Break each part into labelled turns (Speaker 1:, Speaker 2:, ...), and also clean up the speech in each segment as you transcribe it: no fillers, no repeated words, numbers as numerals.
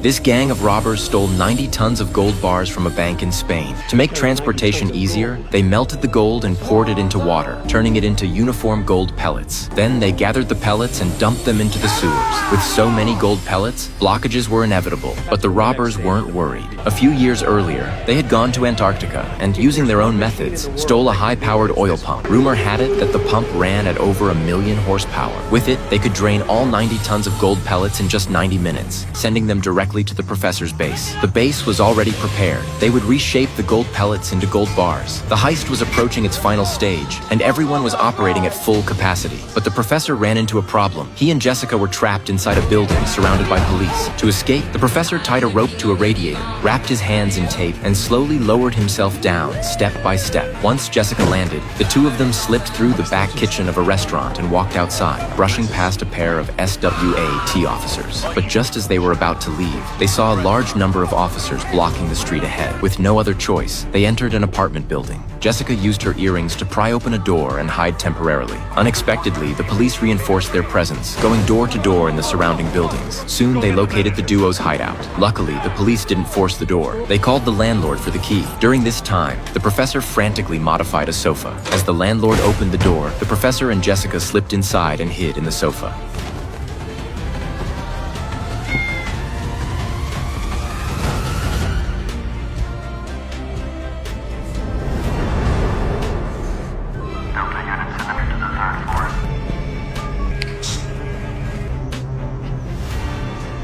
Speaker 1: This gang of robbers stole 90 tons of gold bars from a bank in Spain. To make transportation easier, they melted the gold and poured it into water, turning it into uniform gold pellets. Then they gathered the pellets and dumped them into the sewers. With so many gold pellets, blockages were inevitable, but the robbers weren't worried. A few years earlier, they had gone to Antarctica and, using their own methods, stole a high-powered oil pump. Rumor had it that the pump ran at over 1,000,000 horsepower. With it, they could drain all 90 tons of gold pellets in just 90 minutes, sending them directly to the professor's base. The base was already prepared. They would reshape the gold pellets into gold bars. The heist was approaching its final stage, and everyone was operating at full capacity. But the professor ran into a problem. He and Jessica were trapped inside a building surrounded by police. To escape, the professor tied a rope to a radiator, wrapped his hands in tape, and slowly lowered himself down, step by step. Once Jessica landed, the two of them slipped through the back kitchen of a restaurant and walked outside, brushing past a pair of SWAT officers. But just as they were about to leave, they saw a large number of officers blocking the street ahead. With no other choice, they entered an apartment building. Jessica used her earrings to pry open a door and hide temporarily. Unexpectedly, the police reinforced their presence, going door to door in the surrounding buildings. Soon, they located the duo's hideout. Luckily, the police didn't force the door. They called the landlord for the key. During this time, the professor frantically modified a sofa. As the landlord opened the door, the professor and Jessica slipped inside and hid in the sofa.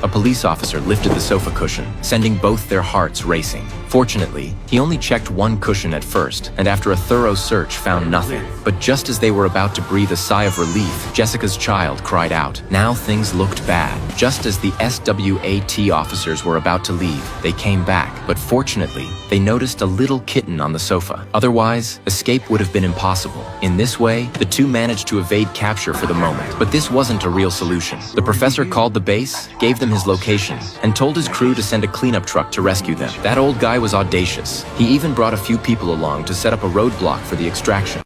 Speaker 1: A police officer lifted the sofa cushion, sending both their hearts racing. Fortunately, he only checked one cushion at first, and after a thorough search found nothing. But just as they were about to breathe a sigh of relief, Jessica's child cried out. Now things looked bad. Just as the SWAT officers were about to leave, they came back. But fortunately, they noticed a little kitten on the sofa. Otherwise, escape would have been impossible. In this way, the two managed to evade capture for the moment. But this wasn't a real solution. The professor called the base, gave them his location, and told his crew to send a cleanup truck to rescue them. That old guy was audacious. He even brought a few people along to set up a roadblock for the extraction.